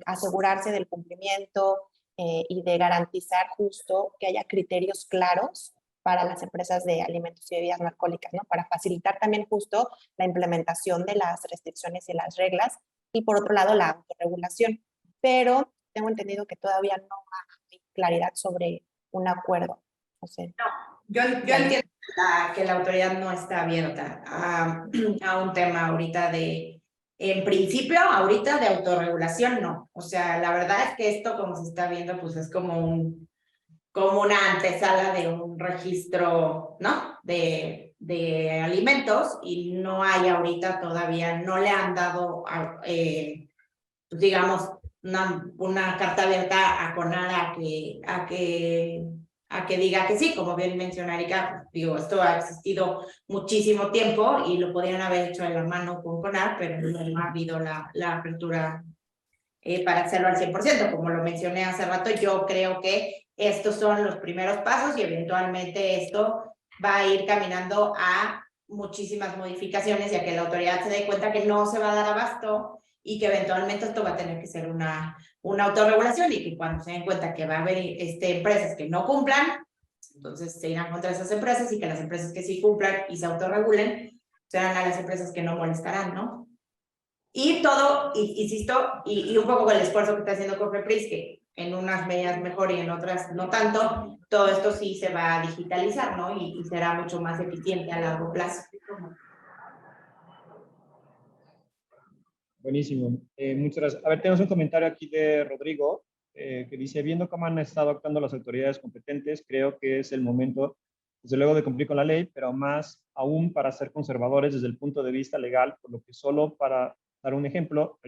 asegurarse del cumplimiento y de garantizar justo que haya criterios claros para las empresas de alimentos y bebidas no alcohólicas, ¿no? Para facilitar también justo la implementación de las restricciones y las reglas y por otro lado la autorregulación. Pero tengo entendido que todavía no hay claridad sobre un acuerdo. No sé. Yo entiendo que la autoridad no está abierta a un tema ahorita en principio, ahorita de autorregulación, no. O sea, la verdad es que esto, como se está viendo, pues es como una antesala de un registro, ¿no? De alimentos, y no hay ahorita todavía, no le han dado, pues digamos, una carta abierta a CONAR a que diga que sí. Como bien menciona Erika, digo, esto ha existido muchísimo tiempo y lo podrían haber hecho de la mano con CONAR, pero no ha habido la apertura para hacerlo al 100%. Como lo mencioné hace rato, yo creo que estos son los primeros pasos y eventualmente esto va a ir caminando a muchísimas modificaciones, ya que la autoridad se dé cuenta que no se va a dar abasto y que eventualmente esto va a tener que ser una autorregulación, y que cuando se den cuenta que va a haber empresas que no cumplan, entonces se irán contra esas empresas, y que las empresas que sí cumplan y se autorregulen serán a las empresas que no molestarán, ¿no? Y todo, insisto, y un poco con el esfuerzo que está haciendo Cofepris, que en unas medidas mejor y en otras no tanto, todo esto sí se va a digitalizar, ¿no? Y será mucho más eficiente a largo plazo. Buenísimo. Muchas gracias. A ver, tenemos un comentario aquí de Rodrigo que dice, viendo cómo han estado actuando las autoridades competentes, creo que es el momento, desde luego, de cumplir con la ley, pero más aún para ser conservadores desde el punto de vista legal, por lo que solo para dar un ejemplo,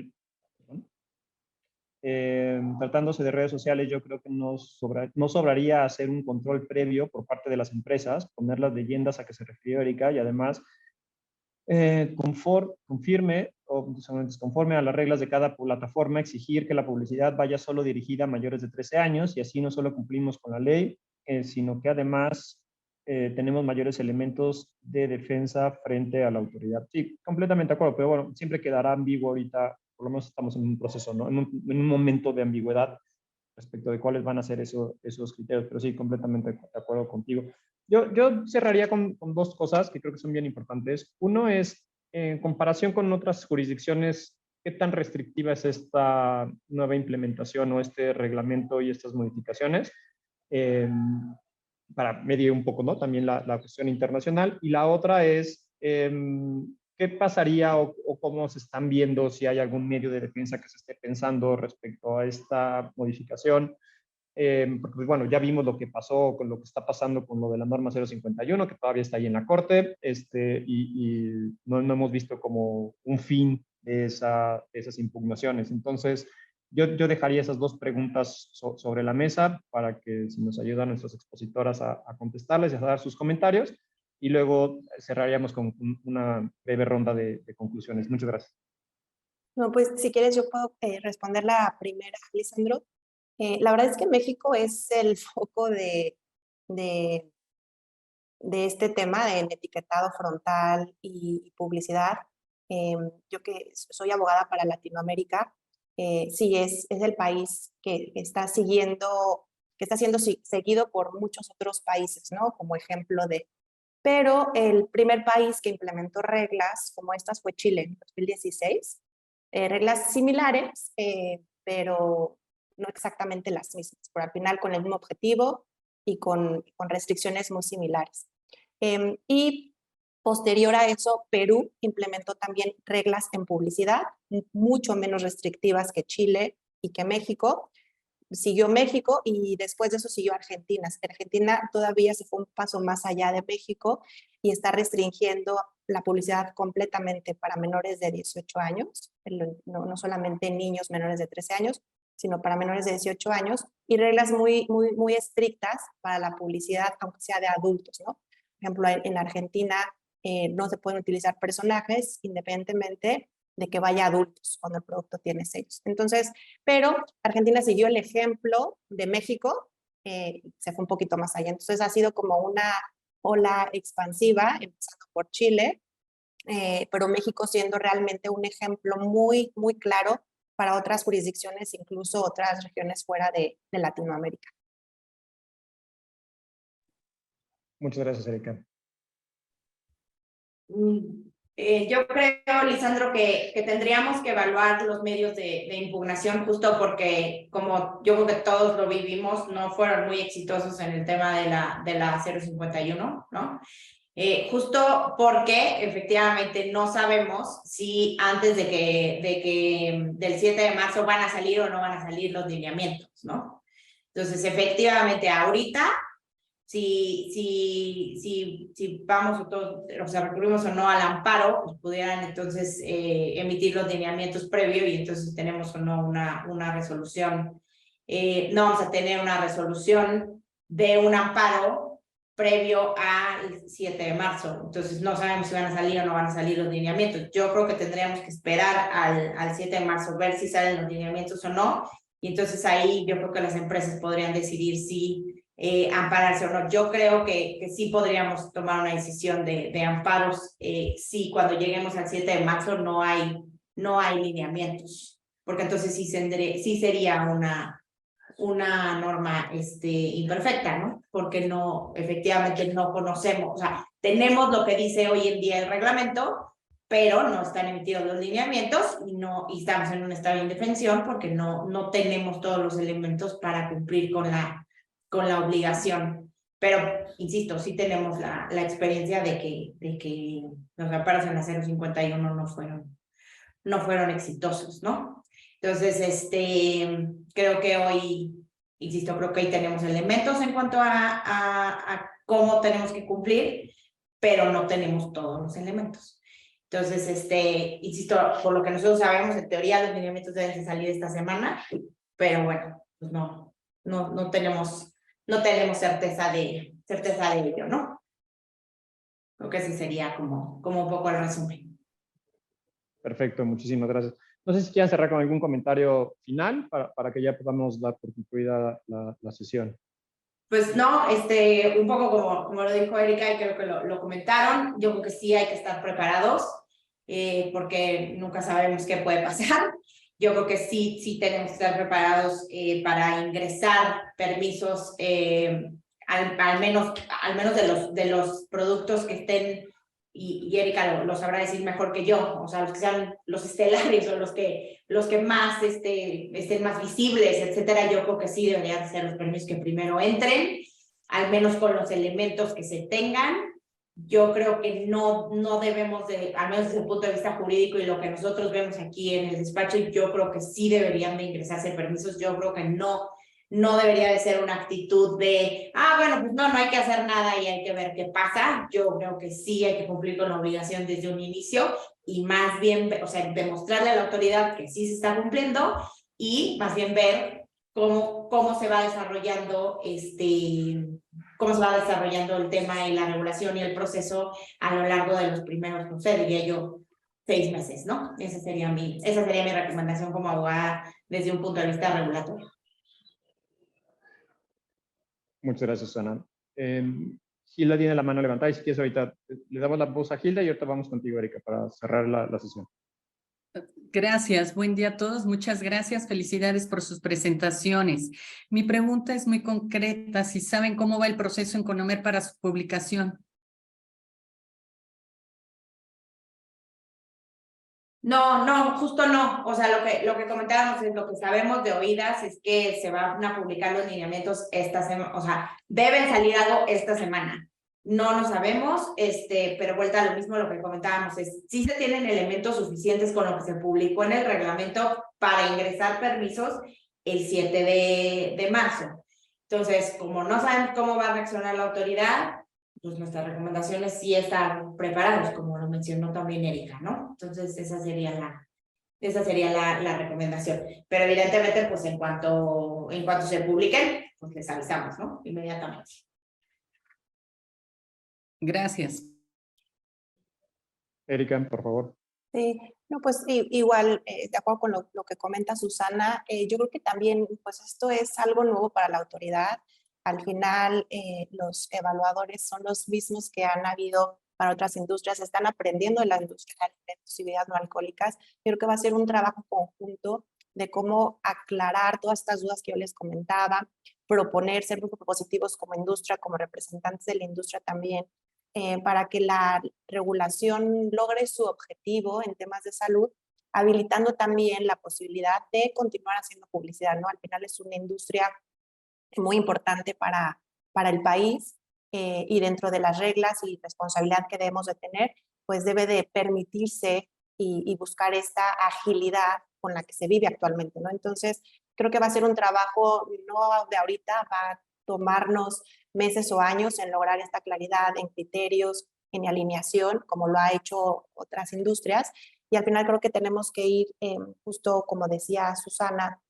tratándose de redes sociales, yo creo que no sobraría hacer un control previo por parte de las empresas, poner las leyendas a que se refirió Erika, y además conforme a las reglas de cada plataforma, exigir que la publicidad vaya solo dirigida a mayores de 13 años, y así no solo cumplimos con la ley, sino que además tenemos mayores elementos de defensa frente a la autoridad. Sí, completamente de acuerdo, pero bueno, siempre quedará ambiguo ahorita, por lo menos estamos en un proceso, ¿no? En un momento de ambigüedad respecto de cuáles van a ser esos criterios, pero sí, completamente de acuerdo contigo. Yo cerraría con dos cosas que creo que son bien importantes. Uno es, en comparación con otras jurisdicciones, ¿qué tan restrictiva es esta nueva implementación o este reglamento y estas modificaciones? Para medir un poco, ¿no? También la cuestión internacional. Y la otra es, ¿qué pasaría o cómo se están viendo, si hay algún medio de defensa que se esté pensando respecto a esta modificación? Porque, pues, bueno, ya vimos lo que pasó con lo que está pasando con lo de la norma 051, que todavía está ahí en la Corte, y no hemos visto como un fin de esas impugnaciones. Entonces, yo dejaría esas dos preguntas sobre la mesa para que si nos ayudan nuestras expositoras a contestarles y a dar sus comentarios, y luego cerraríamos con una breve ronda de conclusiones. Muchas gracias. No, pues si quieres yo puedo responder la primera, Lisandro. La verdad es que México es el foco de este tema del etiquetado frontal y publicidad. Yo que soy abogada para Latinoamérica, sí es el país que está siguiendo, que está siendo seguido por muchos otros países, ¿no? Como ejemplo de... Pero el primer país que implementó reglas como estas fue Chile en 2016. Reglas similares, pero no exactamente las mismas, pero al final con el mismo objetivo y con restricciones muy similares. Y posterior a eso, Perú implementó también reglas en publicidad, mucho menos restrictivas que Chile y que México. Siguió México y después de eso siguió Argentina. Argentina todavía se fue un paso más allá de México y está restringiendo la publicidad completamente para menores de 18 años, no solamente niños menores de 13 años, sino para menores de 18 años, y reglas muy estrictas para la publicidad, aunque sea de adultos, ¿no? Por ejemplo, en Argentina no se pueden utilizar personajes independientemente de que vaya a adultos cuando el producto tiene sellos. Entonces, pero Argentina siguió el ejemplo de México, se fue un poquito más allá. Entonces ha sido como una ola expansiva, empezando por Chile, pero México siendo realmente un ejemplo muy claro para otras jurisdicciones, incluso otras regiones fuera de Latinoamérica. Muchas gracias, Erika. Yo creo, Lisandro, que tendríamos que evaluar los medios de impugnación justo porque, como yo creo que todos lo vivimos, no fueron muy exitosos en el tema de la 051, ¿no? Justo porque efectivamente no sabemos si antes de que del 7 de marzo van a salir o no van a salir los lineamientos, ¿no? Entonces, efectivamente, ahorita si vamos o todos, o sea, recurrimos o no al amparo, pues pudieran entonces emitir los lineamientos previos y entonces tenemos o no una resolución. No vamos a tener una resolución de un amparo previo al 7 de marzo. Entonces no sabemos si van a salir o no van a salir los lineamientos. Yo creo que tendríamos que esperar al 7 de marzo, ver si salen los lineamientos o no. Y entonces ahí yo creo que las empresas podrían decidir si ampararse o no. Yo creo que sí podríamos tomar una decisión de amparos si cuando lleguemos al 7 de marzo no hay lineamientos, porque entonces sí sería una norma imperfecta, ¿no? Porque no, efectivamente no conocemos, o sea, tenemos lo que dice hoy en día el reglamento, pero no están emitidos los lineamientos y estamos en un estado de indefensión porque no tenemos todos los elementos para cumplir con la obligación. Pero, insisto, sí tenemos la experiencia de que los amparos en la 051 no fueron exitosos, ¿no? Entonces, creo que hoy, insisto, creo que ahí tenemos elementos en cuanto a cómo tenemos que cumplir, pero no tenemos todos los elementos. Entonces, insisto, por lo que nosotros sabemos, en teoría los lineamientos deben salir esta semana, pero bueno, pues no tenemos certeza de ello, ¿no? Creo que ese sería como un poco el resumen. Perfecto, muchísimas gracias. No sé si quieren cerrar con algún comentario final para que ya podamos dar por concluida la sesión. Pues no, un poco como lo dijo Erika y creo que lo comentaron, yo creo que sí hay que estar preparados porque nunca sabemos qué puede pasar. Yo creo que sí tenemos que estar preparados para ingresar permisos, al menos de los productos que estén, y Erika lo sabrá decir mejor que yo, o sea, los que sean los estelares o los que más estén más visibles, etcétera. Yo creo que sí deberían ser los permisos que primero entren, al menos con los elementos que se tengan. Yo creo que no debemos al menos desde el punto de vista jurídico y lo que nosotros vemos aquí en el despacho, yo creo que sí deberían de ingresarse permisos. Yo creo que no debería de ser una actitud de, bueno, pues no hay que hacer nada y hay que ver qué pasa. Yo creo que sí hay que cumplir con la obligación desde un inicio y más bien, o sea, demostrarle a la autoridad que sí se está cumpliendo y más bien ver cómo se va desarrollando el tema y la regulación y el proceso a lo largo de los primeros, no sé, diría yo, 6 meses, ¿no? Esa sería mi recomendación como abogada desde un punto de vista regulatorio. Muchas gracias, Susana. Gilda tiene la mano levantada y si quieres ahorita le damos la voz a Gilda y ahorita vamos contigo, Erika, para cerrar la sesión. Gracias, buen día a todos, muchas gracias, felicidades por sus presentaciones. Mi pregunta es muy concreta, si saben cómo va el proceso en Conomer para su publicación. No, justo no. O sea, lo que comentábamos es lo que sabemos de oídas es que se van a publicar los lineamientos esta semana, o sea, deben salir algo esta semana. No lo sabemos, pero vuelta a lo mismo, lo que comentábamos es, sí se tienen elementos suficientes con lo que se publicó en el reglamento para ingresar permisos el 7 de marzo. Entonces, como no sabemos cómo va a reaccionar la autoridad, pues nuestras recomendaciones sí están preparadas, como lo mencionó también Erika, ¿no? Entonces, esa sería la recomendación. Pero evidentemente, pues en cuanto se publiquen, pues les avisamos, ¿no? Inmediatamente. Gracias. Erika, por favor. Sí, no, pues igual, de acuerdo con lo que comenta Susana, yo creo que también, pues esto es algo nuevo para la autoridad. Al final, los evaluadores son los mismos que han habido para otras industrias, están aprendiendo de la industria de alimentos y bebidas no alcohólicas. Yo creo que va a ser un trabajo conjunto de cómo aclarar todas estas dudas que yo les comentaba, proponer, ser muy propositivos como industria, como representantes de la industria también, para que la regulación logre su objetivo en temas de salud, habilitando también la posibilidad de continuar haciendo publicidad, ¿no? Al final es una industria muy importante para el país y dentro de las reglas y responsabilidad que debemos de tener, pues debe de permitirse y buscar esta agilidad con la que se vive actualmente, ¿no? Entonces, creo que va a ser un trabajo no de ahorita, va a tomarnos meses o años en lograr esta claridad en criterios, en alineación, como lo ha hecho otras industrias. Y al final creo que tenemos que ir, justo como decía Susana,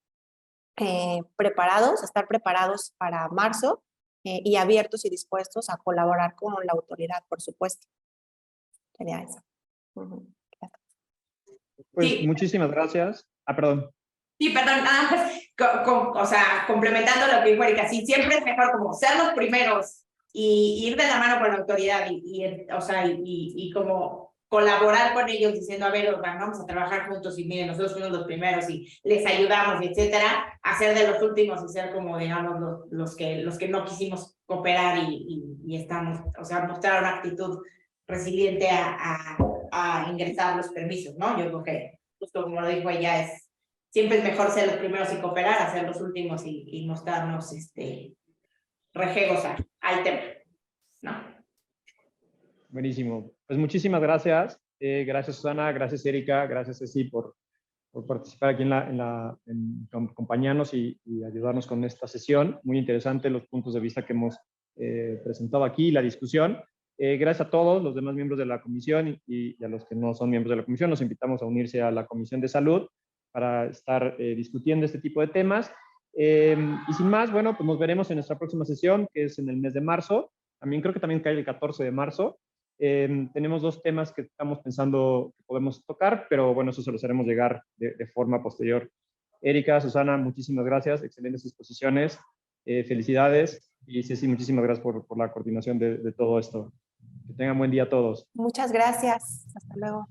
preparados, estar preparados para marzo y abiertos y dispuestos a colaborar con la autoridad, por supuesto. Sería eso. Pues Sí. muchísimas gracias. Perdón. Sí, perdón, nada más, o sea, complementando lo que dijo Erika, sí, siempre es mejor como ser los primeros y ir de la mano con la autoridad o sea, y como colaborar con ellos diciendo, a ver, vamos a trabajar juntos y miren, nosotros fuimos los primeros y les ayudamos, etcétera, a ser de los últimos y ser como, digamos, los que no quisimos cooperar y estamos, o sea, mostrar una actitud resiliente a ingresar los permisos, ¿no? Yo creo que, justo como lo dijo ella, siempre es mejor ser los primeros y cooperar, a ser los últimos y mostrarnos rejegos al tema, ¿no? Buenísimo. Pues muchísimas gracias. Gracias, Susana. Gracias, Erika. Gracias, Ceci, por participar aquí acompañarnos y ayudarnos con esta sesión. Muy interesante los puntos de vista que hemos presentado aquí, la discusión. Gracias a todos los demás miembros de la comisión y a los que no son miembros de la comisión. Los invitamos a unirse a la Comisión de Salud para estar discutiendo este tipo de temas. Y sin más, bueno, pues nos veremos en nuestra próxima sesión, que es en el mes de marzo. Creo que también cae el 14 de marzo. Tenemos 2 temas que estamos pensando que podemos tocar, pero bueno, eso se los haremos llegar de forma posterior. Erika, Susana, muchísimas gracias. Excelentes exposiciones. Felicidades. Y Ceci, muchísimas gracias por la coordinación de todo esto. Que tengan buen día a todos. Muchas gracias. Hasta luego.